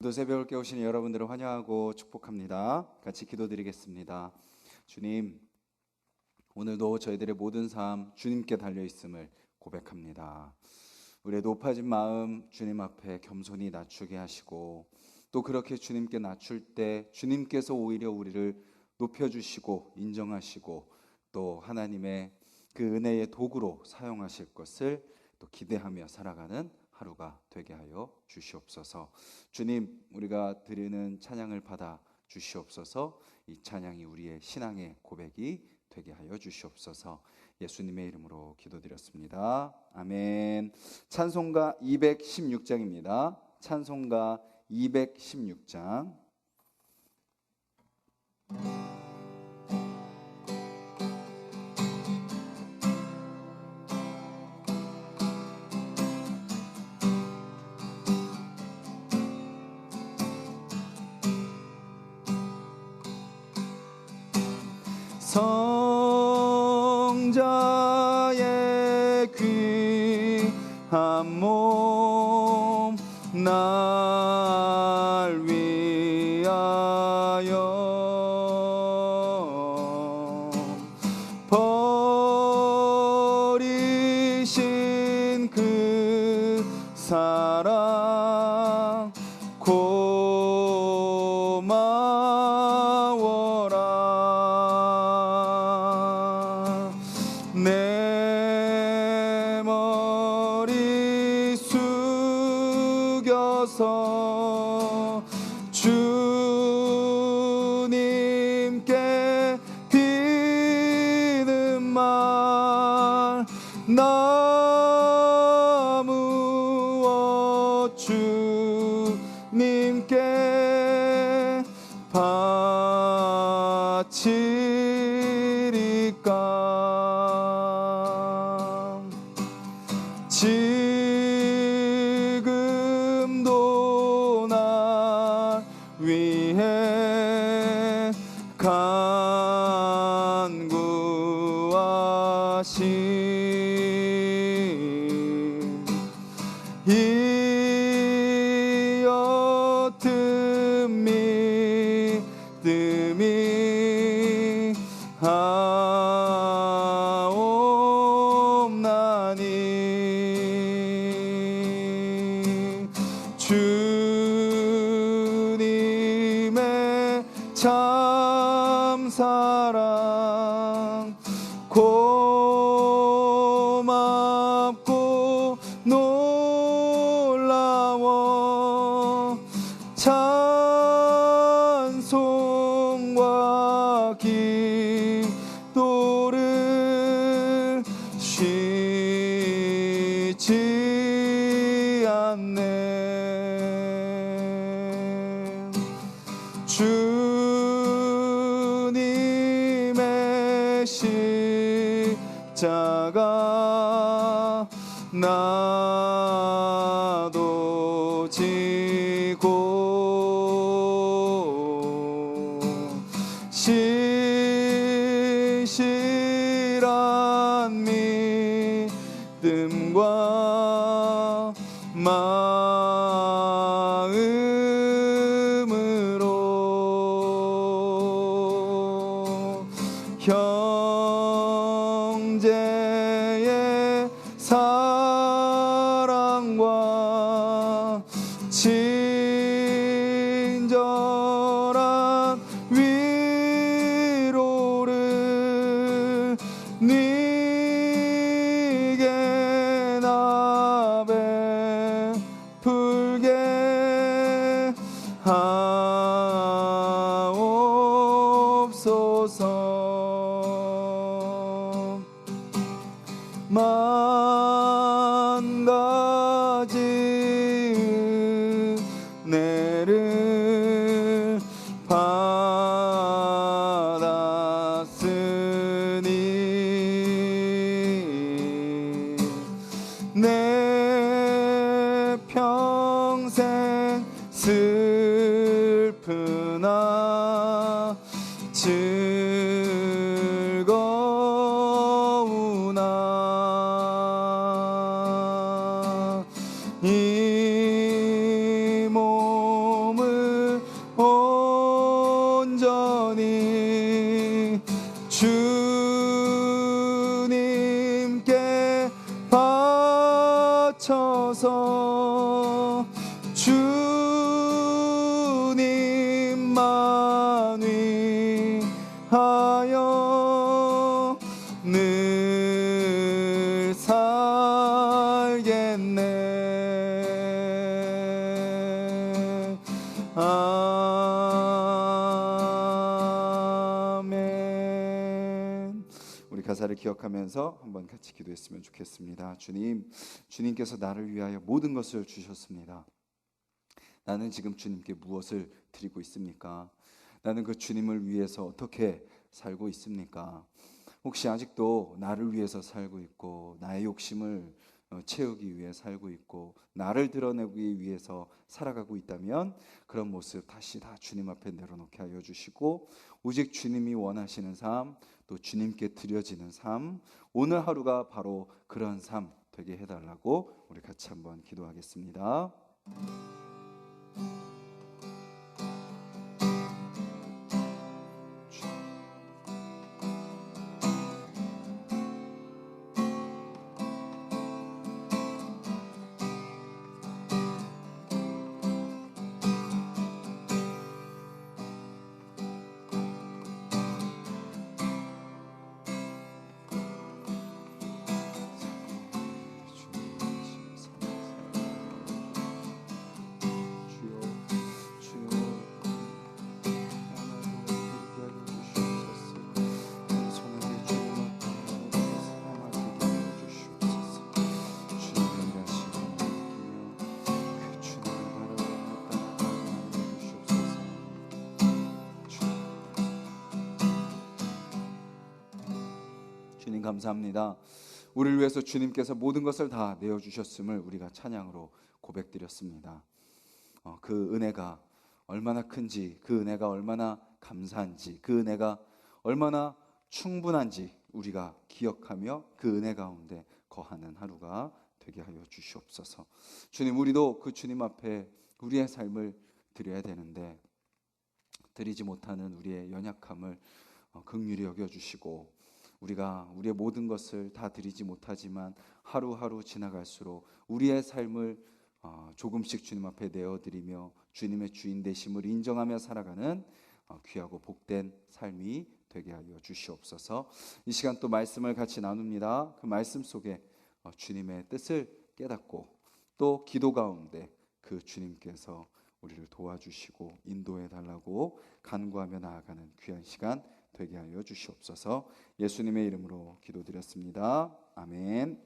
또 새벽을 깨우신 여러분들을 환영하고 축복합니다. 같이 기도드리겠습니다. 주님, 오늘도 저희들의 모든 삶 주님께 달려있음을 고백합니다. 우리의 높아진 마음 주님 앞에 겸손히 낮추게 하시고, 또 그렇게 주님께 낮출 때 주님께서 오히려 우리를 높여주시고 인정하시고, 또 하나님의 그 은혜의 도구로 사용하실 것을 또 기대하며 살아가는 하루가 되게 하여 주시옵소서. 주님, 우리가 드리는 찬양을 받아 주시옵소서. 이 찬양이 우리의 신앙의 고백이 되게 하여 주시옵소서. 예수님의 이름으로 기도드렸습니다. 아멘. 찬송가 216장입니다. 찬송가 216장. 성자의 귀한 몸 날 위하여 버리신 그 사랑 내 머리 숙여서 주님께 드리는 말 나무어 주님께 바치리까. 지금도 날 위해 간구하신 이 옅은 믿음이 하옵나니 주님의 참사랑 고맙고 놀라워 찬송과 기도를 쉬지 않네. 주님의 십자가 나도 지고 신실한 믿음과 마음으로 형제의 사랑과 친절한 위로를 네게 나 베풀게 하옵소서. 만 가지 은혜를 받았으니 내 평생 슬프나 즐거우나 갇혀서 주님만 위하여 늘 살겠네. 아멘. 우리 가사를 기억하면서 한번 같이 기도했으면 좋겠습니다. 주님께서 나를 위하여 모든 것을 주셨습니다. 나는 지금 주님께 무엇을 드리고 있습니까? 나는 그 주님을 위해서 어떻게 살고 있습니까? 혹시 아직도 나를 위해서 살고 있고 나의 욕심을 채우기 위해 살고 있고 나를 드러내기 위해서 살아가고 있다면 그런 모습 다시 다 주님 앞에 내려놓게 하여 주시고 오직 주님이 원하시는 삶, 또 주님께 드려지는 삶, 오늘 하루가 바로 그런 삶 되게 해달라고 우리 같이 한번 기도하겠습니다. 주님 감사합니다. 우리를 위해서 주님께서 모든 것을 다 내어주셨음을 우리가 찬양으로 고백드렸습니다. 그 은혜가 얼마나 큰지, 그 은혜가 얼마나 감사한지, 그 은혜가 얼마나 충분한지 우리가 기억하며 그 은혜 가운데 거하는 하루가 되게 하여 주시옵소서. 주님, 우리도 그 주님 앞에 우리의 삶을 드려야 되는데 드리지 못하는 우리의 연약함을 긍휼히 여겨주시고 우리가 우리의 모든 것을 다 드리지 못하지만 하루하루 지나갈수록 우리의 삶을 조금씩 주님 앞에 내어드리며 주님의 주인 되심을 인정하며 살아가는 귀하고 복된 삶이 되게 하여 주시옵소서. 이 시간 또 말씀을 같이 나눕니다. 그 말씀 속에 주님의 뜻을 깨닫고 또 기도 가운데 그 주님께서 우리를 도와주시고 인도해 달라고 간구하며 나아가는 귀한 시간 되게 하여 주시옵소서. 예수님의 이름으로 기도드렸습니다. 아멘.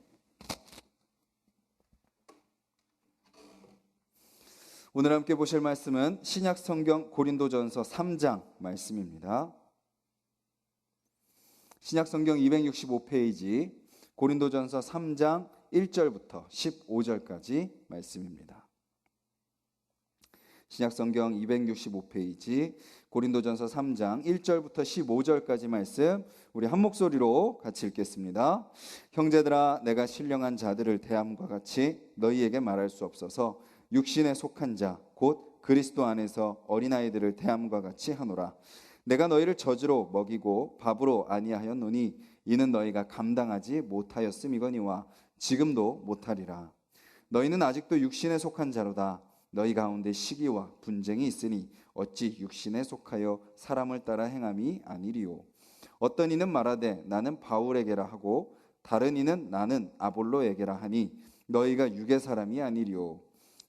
오늘 함께 보실 말씀은 신약 성경 고린도전서 3장 말씀입니다. 신약 성경 265페이지 고린도전서 3장 1절부터 15절까지 말씀입니다. 신약 성경 265페이지 고린도전서 3장 1절부터 15절까지 말씀 우리 한 목소리로 같이 읽겠습니다. 형제들아, 내가 신령한 자들을 대함과 같이 너희에게 말할 수 없어서 육신에 속한 자 곧 그리스도 안에서 어린아이들을 대함과 같이 하노라. 내가 너희를 젖으로 먹이고 밥으로 아니하였노니 이는 너희가 감당하지 못하였음이거니와 지금도 못하리라. 너희는 아직도 육신에 속한 자로다. 너희 가운데 시기와 분쟁이 있으니 어찌 육신에 속하여 사람을 따라 행함이 아니리요. 어떤 이는 말하되 나는 바울에게라 하고 다른 이는 나는 아볼로에게라 하니 너희가 육의 사람이 아니리요.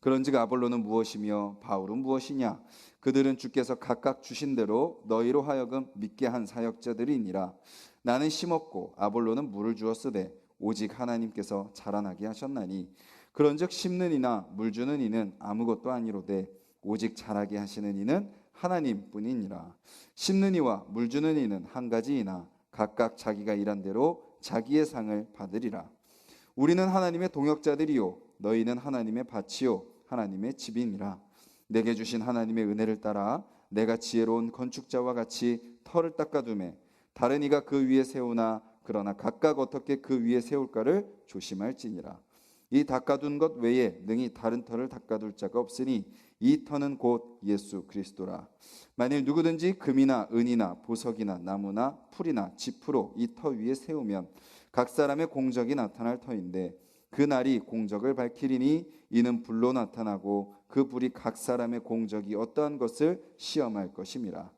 그런즉 아볼로는 무엇이며 바울은 무엇이냐? 그들은 주께서 각각 주신 대로 너희로 하여금 믿게 한 사역자들이니라. 나는 심었고 아볼로는 물을 주었으되 오직 하나님께서 자라나게 하셨나니 그런즉 심는 이나 물 주는 이는 아무것도 아니로되 오직 자라게 하시는 이는 하나님뿐이니라. 심는 이와 물 주는 이는 한 가지이나 각각 자기가 일한 대로 자기의 상을 받으리라. 우리는 하나님의 동역자들이요 너희는 하나님의 밭이요 하나님의 집이니라. 내게 주신 하나님의 은혜를 따라 내가 지혜로운 건축자와 같이 터를 닦아두매 다른 이가 그 위에 세우나 그러나 각각 어떻게 그 위에 세울까를 조심할지니라. 이 닦아둔 것 외에 능히 다른 터를 닦아둘 자가 없으니 이 터는 곧 예수 그리스도라. 만일 누구든지 금이나 은이나 보석이나 나무나 풀이나 지프로 이 터 위에 세우면 각 사람의 공적이 나타날 터인데 그 날이 공적을 밝히리니 이는 불로 나타나고 그 불이 각 사람의 공적이 어떠한 것을 시험할 것임이라.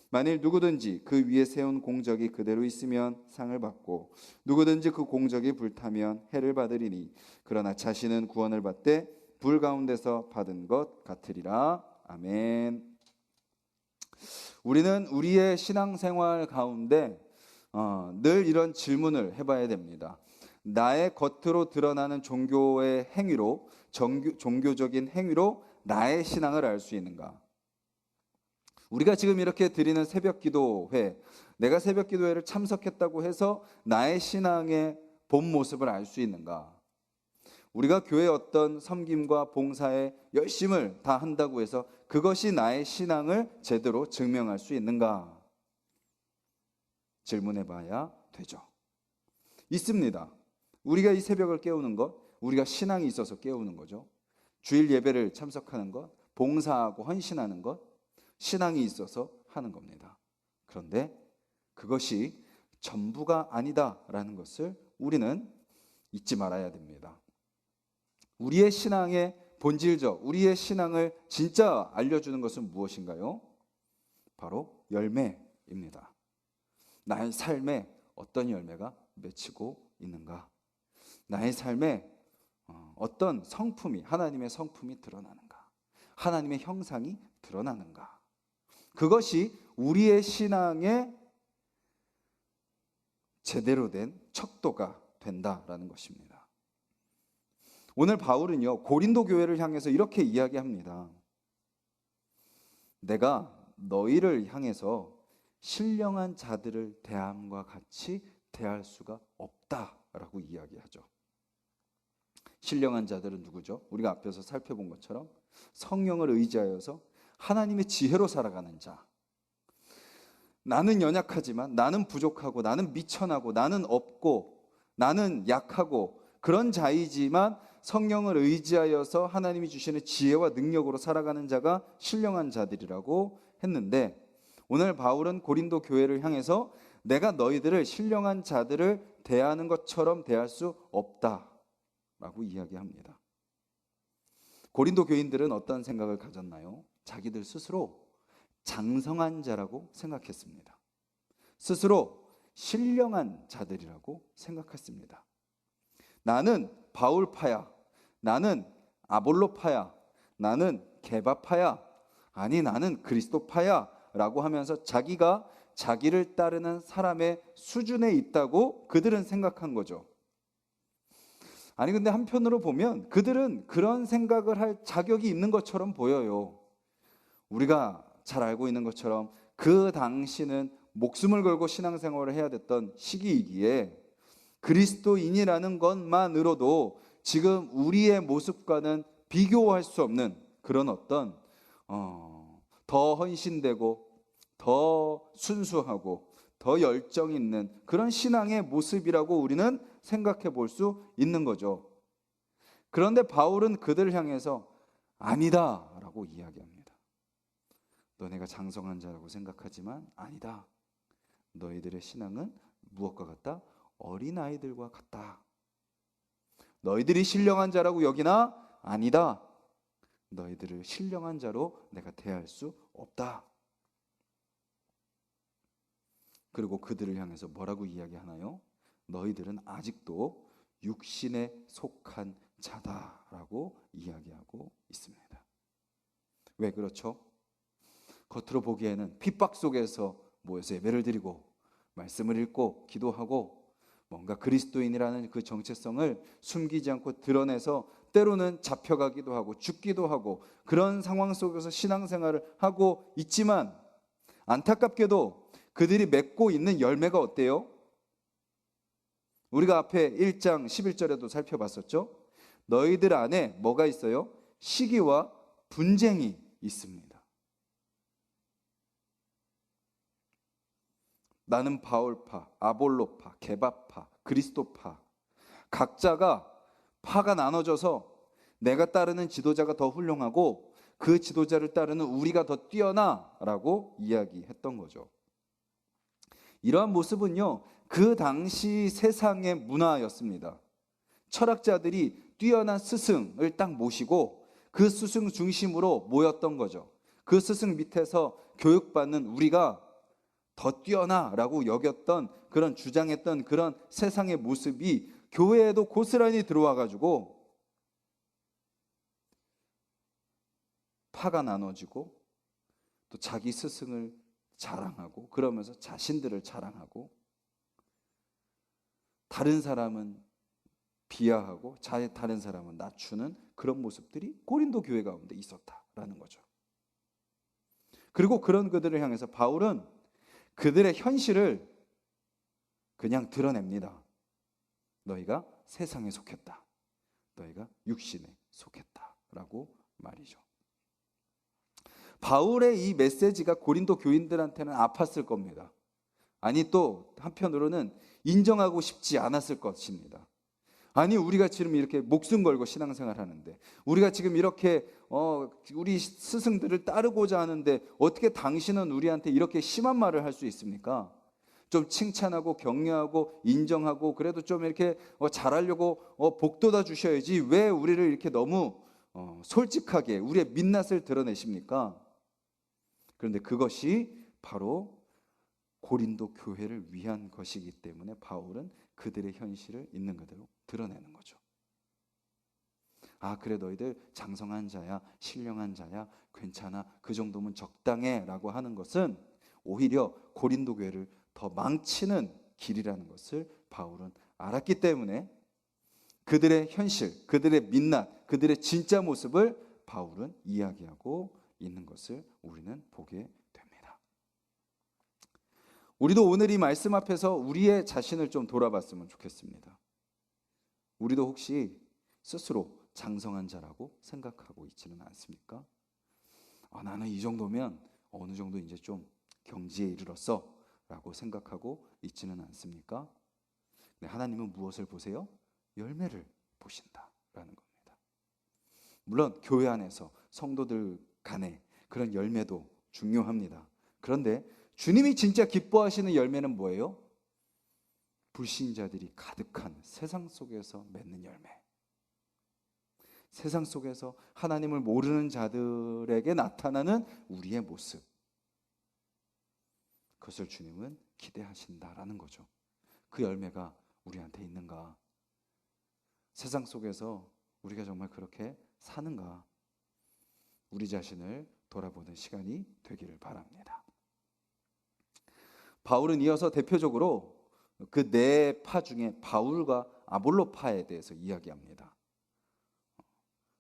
만일 누구든지 그 위에 세운 공적이 그대로 있으면 상을 받고 누구든지 그 공적이 불타면 해를 받으리니 그러나 자신은 구원을 받되 불 가운데서 받은 것 같으리라. 아멘. 우리는 우리의 신앙생활 가운데 늘 이런 질문을 해봐야 됩니다. 나의 겉으로 드러나는 종교의 행위로, 종교적인 행위로 나의 신앙을 알 수 있는가? 우리가 지금 이렇게 드리는 새벽 기도회, 내가 새벽 기도회를 참석했다고 해서 나의 신앙의 본 모습을 알 수 있는가? 우리가 교회 어떤 섬김과 봉사에 열심을 다 한다고 해서 그것이 나의 신앙을 제대로 증명할 수 있는가? 질문해 봐야 되죠. 있습니다. 우리가 이 새벽을 깨우는 것, 우리가 신앙이 있어서 깨우는 거죠. 주일 예배를 참석하는 것, 봉사하고 헌신하는 것, 신앙이 있어서 하는 겁니다. 그런데 그것이 전부가 아니다라는 것을 우리는 잊지 말아야 됩니다. 우리의 신앙의 본질적, 우리의 신앙을 진짜 알려주는 것은 무엇인가요? 바로 열매입니다. 나의 삶에 어떤 열매가 맺히고 있는가? 나의 삶에 어떤 성품이, 하나님의 성품이 드러나는가? 하나님의 형상이 드러나는가? 그것이 우리의 신앙의 제대로 된 척도가 된다라는 것입니다. 오늘 바울은요, 고린도 교회를 향해서 이렇게 이야기합니다. 내가 너희를 향해서 신령한 자들을 대함과 같이 대할 수가 없다라고 이야기하죠. 신령한 자들은 누구죠? 우리가 앞에서 살펴본 것처럼 성령을 의지하여서 하나님의 지혜로 살아가는 자. 나는 연약하지만, 나는 부족하고, 나는 미천하고, 나는 없고, 나는 약하고, 그런 자이지만 성령을 의지하여서 하나님이 주시는 지혜와 능력으로 살아가는 자가 신령한 자들이라고 했는데, 오늘 바울은 고린도 교회를 향해서 내가 너희들을 신령한 자들을 대하는 것처럼 대할 수 없다라고 이야기합니다. 고린도 교인들은 어떤 생각을 가졌나요? 자기들 스스로 장성한 자라고 생각했습니다. 스스로 신령한 자들이라고 생각했습니다. 나는 바울파야, 나는 아볼로파야, 나는 게바파야, 아니 나는 그리스도파야 라고 하면서 자기가 자기를 따르는 사람의 수준에 있다고 그들은 생각한 거죠. 아니 근데 한편으로 보면 그들은 그런 생각을 할 자격이 있는 것처럼 보여요. 우리가 잘 알고 있는 것처럼 그 당시는 목숨을 걸고 신앙생활을 해야 됐던 시기이기에 그리스도인이라는 것만으로도 지금 우리의 모습과는 비교할 수 없는 그런 어떤 더 헌신되고 더 순수하고 더 열정 있는 그런 신앙의 모습이라고 우리는 생각해 볼 수 있는 거죠. 그런데 바울은 그들을 향해서 아니다라고 이야기합니다. 너네가 장성한 자라고 생각하지만 아니다. 너희들의 신앙은 무엇과 같다? 어린아이들과 같다. 너희들이 신령한 자라고 여기나? 아니다. 너희들을 신령한 자로 내가 대할 수 없다. 그리고 그들을 향해서 뭐라고 이야기하나요? 너희들은 아직도 육신에 속한 자다라고 이야기하고 있습니다. 왜 그렇죠? 겉으로 보기에는 핍박 속에서 모여서 예배를 드리고 말씀을 읽고 기도하고 뭔가 그리스도인이라는 그 정체성을 숨기지 않고 드러내서 때로는 잡혀가기도 하고 죽기도 하고 그런 상황 속에서 신앙생활을 하고 있지만 안타깝게도 그들이 맺고 있는 열매가 어때요? 우리가 앞에 1장 11절에도 살펴봤었죠. 너희들 안에 뭐가 있어요? 시기와 분쟁이 있습니다. 나는 바울파, 아볼로파, 게바파, 그리스도파 각자가 파가 나눠져서 내가 따르는 지도자가 더 훌륭하고 그 지도자를 따르는 우리가 더 뛰어나라고 이야기했던 거죠. 이러한 모습은요, 그 당시 세상의 문화였습니다. 철학자들이 뛰어난 스승을 딱 모시고 그 스승 중심으로 모였던 거죠. 그 스승 밑에서 교육받는 우리가 더 뛰어나라고 여겼던 그런 주장했던 그런 세상의 모습이 교회에도 고스란히 들어와 가지고 파가 나눠지고 또 자기 스승을 자랑하고 그러면서 자신들을 자랑하고 다른 사람은 비하하고 다른 사람은 낮추는 그런 모습들이 고린도 교회 가운데 있었다라는 거죠. 그리고 그런 그들을 향해서 바울은 그들의 현실을 그냥 드러냅니다. 너희가 세상에 속했다. 너희가 육신에 속했다라고 말이죠. 바울의 이 메시지가 고린도 교인들한테는 아팠을 겁니다. 아니 또 한편으로는 인정하고 싶지 않았을 것입니다. 아니 우리가 지금 이렇게 목숨 걸고 신앙생활 하는데, 우리가 지금 이렇게 우리 스승들을 따르고자 하는데 어떻게 당신은 우리한테 이렇게 심한 말을 할 수 있습니까? 좀 칭찬하고 격려하고 인정하고 그래도 좀 이렇게 잘하려고 복돋아 주셔야지 왜 우리를 이렇게 너무 솔직하게 우리의 민낯을 드러내십니까? 그런데 그것이 바로 고린도 교회를 위한 것이기 때문에 바울은 그들의 현실을 있는 그대로 드러내는 거죠. 아, 그래 너희들 장성한 자야, 신령한 자야, 괜찮아, 그 정도면 적당해 라고 하는 것은 오히려 고린도 교회를 더 망치는 길이라는 것을 바울은 알았기 때문에 그들의 현실, 그들의 민낯, 그들의 진짜 모습을 바울은 이야기하고 있는 것을 우리는 보게 됩니다. 우리도 오늘 이 말씀 앞에서 우리의 자신을 좀 돌아봤으면 좋겠습니다. 우리도 혹시 스스로 장성한 자라고 생각하고 있지는 않습니까? 나는 이 정도면 어느 정도 이제 좀 경지에 이르렀어 라고 생각하고 있지는 않습니까? 근데 하나님은 무엇을 보세요? 열매를 보신다라는 겁니다. 물론 교회 안에서 성도들 간에 그런 열매도 중요합니다. 그런데 주님이 진짜 기뻐하시는 열매는 뭐예요? 불신자들이 가득한 세상 속에서 맺는 열매. 세상 속에서 하나님을 모르는 자들에게 나타나는 우리의 모습. 그것을 주님은 기대하신다라는 거죠. 그 열매가 우리한테 있는가? 세상 속에서 우리가 정말 그렇게 사는가? 우리 자신을 돌아보는 시간이 되기를 바랍니다. 바울은 이어서 대표적으로 그 네 파 중에 바울과 아볼로파에 대해서 이야기합니다.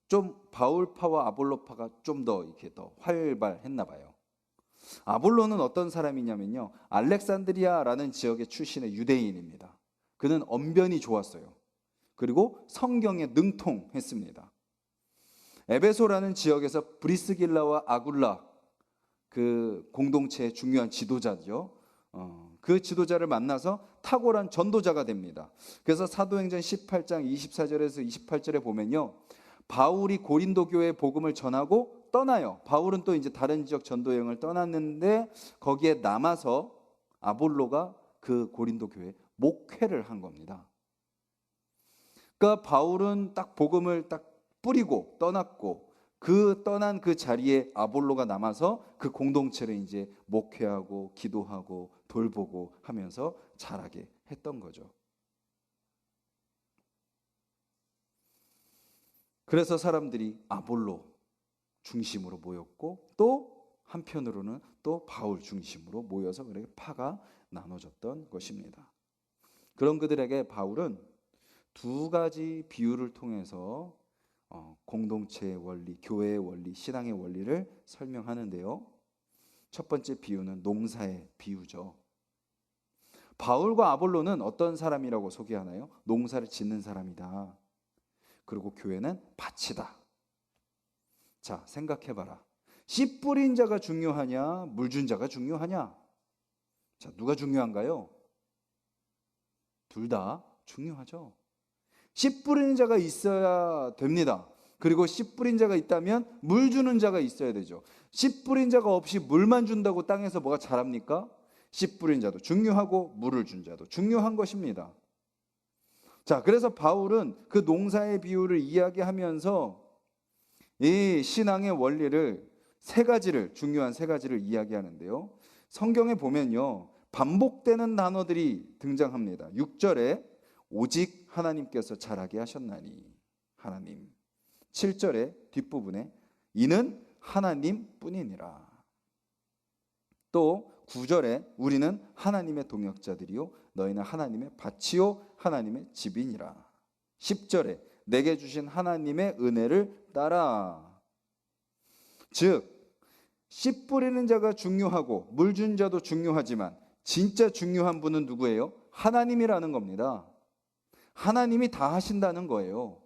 좀 바울파와 아볼로파가 좀 더 이렇게 더 활발했나 봐요. 아볼로는 어떤 사람이냐면요, 알렉산드리아라는 지역의 출신의 유대인입니다. 그는 언변이 좋았어요. 그리고 성경에 능통했습니다. 에베소라는 지역에서 브리스길라와 아굴라, 그 공동체의 중요한 지도자죠. 그 지도자를 만나서 탁월한 전도자가 됩니다. 그래서 사도행전 18장 24절에서 28절에 보면요, 바울이 고린도 교회에 복음을 전하고 떠나요. 바울은 또 이제 다른 지역 전도 여행을 떠났는데 거기에 남아서 아볼로가 그 고린도 교회에 목회를 한 겁니다. 그러니까 바울은 딱 복음을 딱 뿌리고 떠났고, 그 떠난 그 자리에 아볼로가 남아서 그 공동체를 이제 목회하고 기도하고 돌보고 하면서 자라게 했던 거죠. 그래서 사람들이 아볼로 중심으로 모였고, 또 한편으로는 또 바울 중심으로 모여서 그렇게 파가 나눠졌던 것입니다. 그런 그들에게 바울은 두 가지 비유를 통해서 공동체의 원리, 교회의 원리, 신앙의 원리를 설명하는데요. 첫 번째 비유는 농사의 비유죠. 바울과 아볼로는 어떤 사람이라고 소개하나요? 농사를 짓는 사람이다. 그리고 교회는 밭이다. 자, 생각해봐라. 씨 뿌린 자가 중요하냐, 물 준 자가 중요하냐? 자, 누가 중요한가요? 둘 다 중요하죠. 씨 뿌리는 자가 있어야 됩니다. 그리고 씨 뿌린 자가 있다면 물 주는 자가 있어야 되죠. 씨 뿌린 자가 없이 물만 준다고 땅에서 뭐가 자랍니까? 씨 뿌린 자도 중요하고 물을 준 자도 중요한 것입니다. 자, 그래서 바울은 그 농사의 비유를 이야기하면서 이 신앙의 원리를 중요한 세 가지를 이야기하는데요. 성경에 보면요, 반복되는 단어들이 등장합니다. 6절에 오직 하나님께서 잘하게 하셨나니, 하나님. 7절의 뒷부분에 이는 하나님뿐이니라. 또 9절에 우리는 하나님의 동역자들이요 너희는 하나님의 밭이요 하나님의 집이니라. 10절에 내게 주신 하나님의 은혜를 따라. 즉 씨 뿌리는 자가 중요하고 물 준 자도 중요하지만 진짜 중요한 분은 누구예요? 하나님이라는 겁니다. 하나님이 다 하신다는 거예요.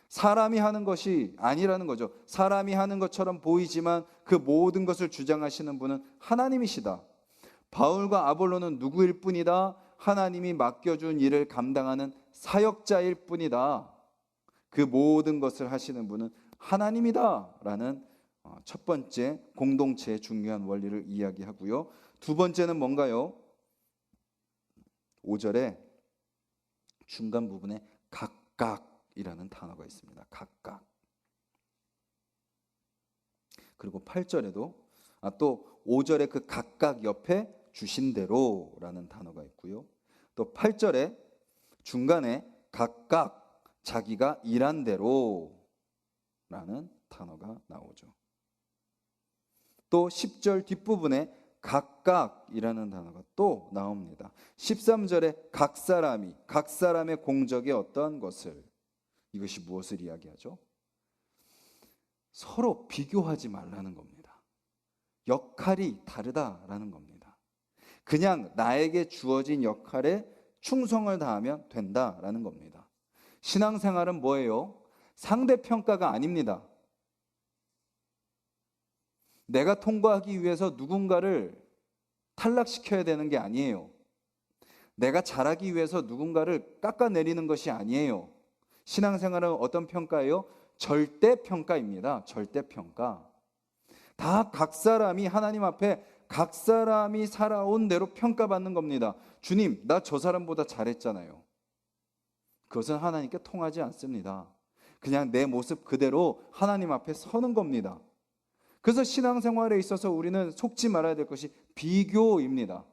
사람이 하는 것이 아니라는 거죠. 사람이 하는 것처럼 보이지만 그 모든 것을 주장하시는 분은 하나님이시다. 바울과 아볼로는 누구일 뿐이다. 하나님이 맡겨준 일을 감당하는 사역자일 뿐이다. 그 모든 것을 하시는 분은 하나님이다 라는 첫 번째 공동체의 중요한 원리를 이야기하고요. 두 번째는 뭔가요? 5절에 중간 부분에 각각이라는 단어가 있습니다. 각각. 그리고 8절에도 또 5절에 그 각각 옆에 주신 대로라는 단어가 있고요. 또 8절에 중간에 각각 자기가 일한 대로라는 단어가 나오죠. 또 10절 뒷부분에 각각이라는 단어가 또 나옵니다. 13절에 각 사람의 공적이 어떠한 것을, 이것이 무엇을 이야기하죠? 서로 비교하지 말라는 겁니다. 역할이 다르다라는 겁니다. 그냥 나에게 주어진 역할에 충성을 다하면 된다라는 겁니다. 신앙생활은 뭐예요? 상대평가가 아닙니다. 내가 통과하기 위해서 누군가를 탈락시켜야 되는 게 아니에요. 내가 잘하기 위해서 누군가를 깎아내리는 것이 아니에요. 신앙생활은 어떤 평가예요? 절대평가입니다. 절대평가. 다 각 사람이 하나님 앞에 각 사람이 살아온 대로 평가받는 겁니다. 주님, 나 저 사람보다 잘했잖아요. 그것은 하나님께 통하지 않습니다. 그냥 내 모습 그대로 하나님 앞에 서는 겁니다. 그래서 신앙생활에 있어서 우리는 속지 말아야 될 것이 비교입니다.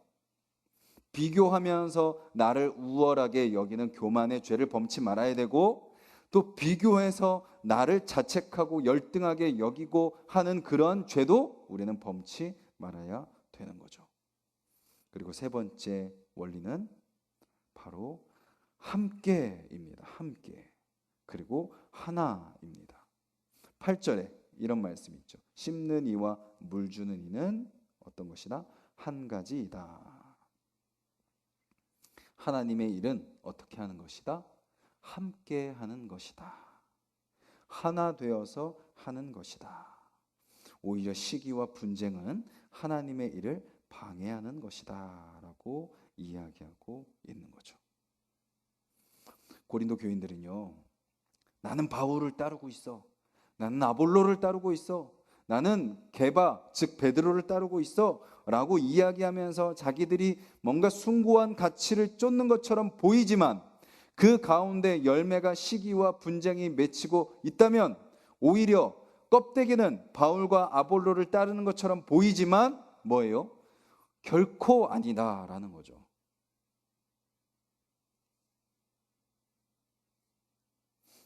비교하면서 나를 우월하게 여기는 교만의 죄를 범치 말아야 되고, 또 비교해서 나를 자책하고 열등하게 여기고 하는 그런 죄도 우리는 범치 말아야 되는 거죠. 그리고 세 번째 원리는 바로 함께입니다. 함께. 그리고 하나입니다. 8절에 이런 말씀이 있죠. 심는 이와 물 주는 이는 어떤 것이다? 한 가지이다. 하나님의 일은 어떻게 하는 것이다? 함께 하는 것이다. 하나 되어서 하는 것이다. 오히려 시기와 분쟁은 하나님의 일을 방해하는 것이다 라고 이야기하고 있는 거죠. 고린도 교인들은요, 나는 바울을 따르고 있어, 나는 아볼로를 따르고 있어, 나는 게바 즉 베드로를 따르고 있어 라고 이야기하면서 자기들이 뭔가 숭고한 가치를 쫓는 것처럼 보이지만 그 가운데 열매가 시기와 분쟁이 맺히고 있다면 오히려 껍데기는 바울과 아볼로를 따르는 것처럼 보이지만 뭐예요? 결코 아니다라는 거죠.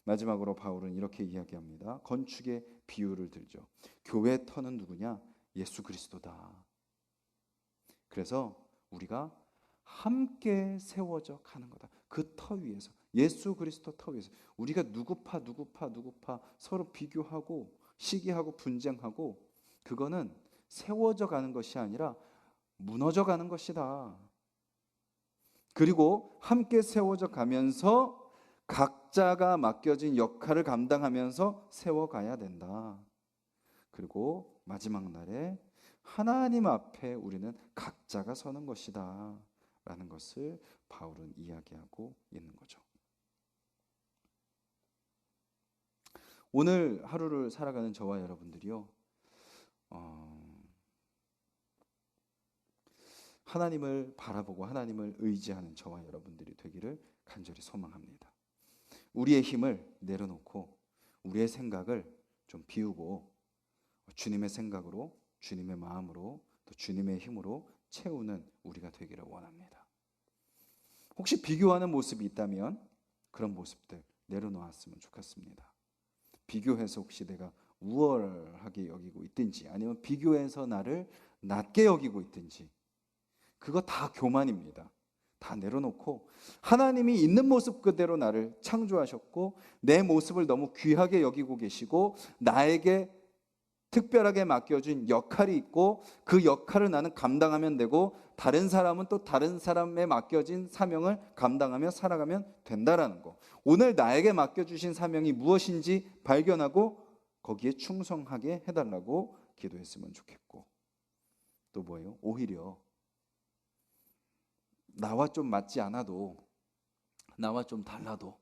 마지막으로 바울은 이렇게 이야기합니다. 건축의 비유를 들죠. 교회 터는 누구냐? 예수 그리스도다. 그래서 우리가 함께 세워져 가는 거다. 그 터 위에서, 예수 그리스도 터 위에서 우리가 누구파 서로 비교하고 시기하고 분쟁하고, 그거는 세워져 가는 것이 아니라 무너져 가는 것이다. 그리고 함께 세워져 가면서 각자가 맡겨진 역할을 감당하면서 세워가야 된다. 그리고 마지막 날에 하나님 앞에 우리는 각자가 서는 것이다 라는 것을 바울은 이야기하고 있는 거죠. 오늘 하루를 살아가는 저와 여러분들이요, 하나님을 바라보고 하나님을 의지하는 저와 여러분들이 되기를 간절히 소망합니다. 우리의 힘을 내려놓고 우리의 생각을 좀 비우고 주님의 생각으로, 주님의 마음으로, 또 주님의 힘으로 채우는 우리가 되기를 원합니다. 혹시 비교하는 모습이 있다면 그런 모습들 내려놓았으면 좋겠습니다. 비교해서 혹시 내가 우월하게 여기고 있든지 아니면 비교해서 나를 낮게 여기고 있든지 그거 다 교만입니다. 다 내려놓고 하나님이 있는 모습 그대로 나를 창조하셨고 내 모습을 너무 귀하게 여기고 계시고 나에게 특별하게 맡겨준 역할이 있고 그 역할을 나는 감당하면 되고 다른 사람은 또 다른 사람에 맡겨진 사명을 감당하며 살아가면 된다라는 거. 오늘 나에게 맡겨주신 사명이 무엇인지 발견하고 거기에 충성하게 해달라고 기도했으면 좋겠고 또 뭐예요? 오히려 나와 좀 맞지 않아도 나와 좀 달라도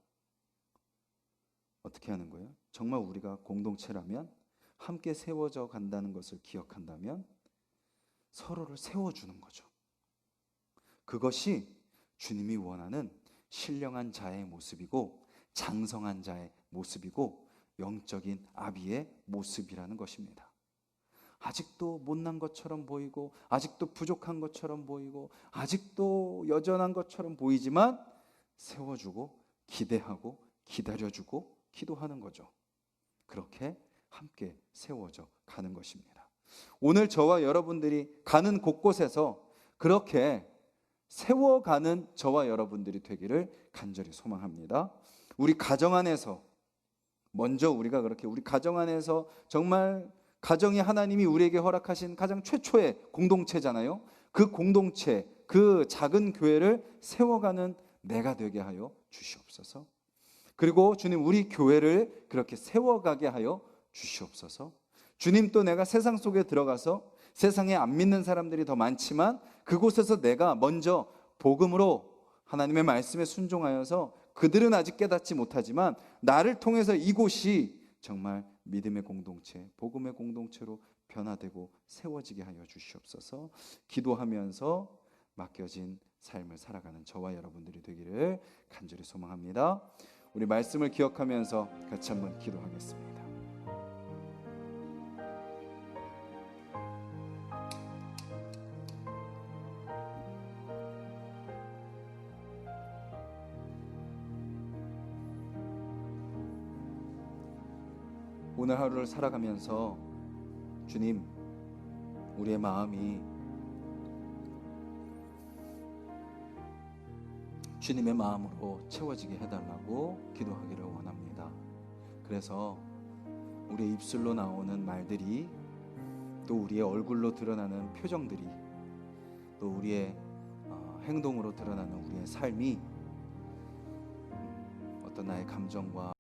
어떻게 하는 거예요? 정말 우리가 공동체라면 함께 세워져 간다는 것을 기억한다면 서로를 세워주는 거죠. 그것이 주님이 원하는 신령한 자의 모습이고 장성한 자의 모습이고 영적인 아비의 모습이라는 것입니다. 아직도 못난 것처럼 보이고 아직도 부족한 것처럼 보이고 아직도 여전한 것처럼 보이지만 세워주고 기대하고 기다려주고 기도하는 거죠. 그렇게 함께 세워져 가는 것입니다. 오늘 저와 여러분들이 가는 곳곳에서 그렇게 세워가는 저와 여러분들이 되기를 간절히 소망합니다. 우리 가정 안에서 먼저 우리가 그렇게 우리 가정 안에서 정말 가정이 하나님이 우리에게 허락하신 가장 최초의 공동체잖아요. 그 공동체, 그 작은 교회를 세워가는 내가 되게 하여 주시옵소서. 그리고 주님 우리 교회를 그렇게 세워가게 하여 주시옵소서. 주님 또 내가 세상 속에 들어가서 세상에 안 믿는 사람들이 더 많지만 그곳에서 내가 먼저 복음으로 하나님의 말씀에 순종하여서 그들은 아직 깨닫지 못하지만 나를 통해서 이곳이 정말 믿음의 공동체, 복음의 공동체로 변화되고 세워지게 하여 주시옵소서. 기도하면서 맡겨진 삶을 살아가는 저와 여러분들이 되기를 간절히 소망합니다. 우리 말씀을 기억하면서 같이 한번 기도하겠습니다. 오늘 하루를 살아가면서 주님, 우리의 마음이 주님의 마음으로 채워지게 해달라고 기도하기를 원합니다. 그래서 우리의 입술로 나오는 말들이 또 우리의 얼굴로 드러나는 표정들이 또 우리의 행동으로 드러나는 우리의 삶이 어떤 나의 감정과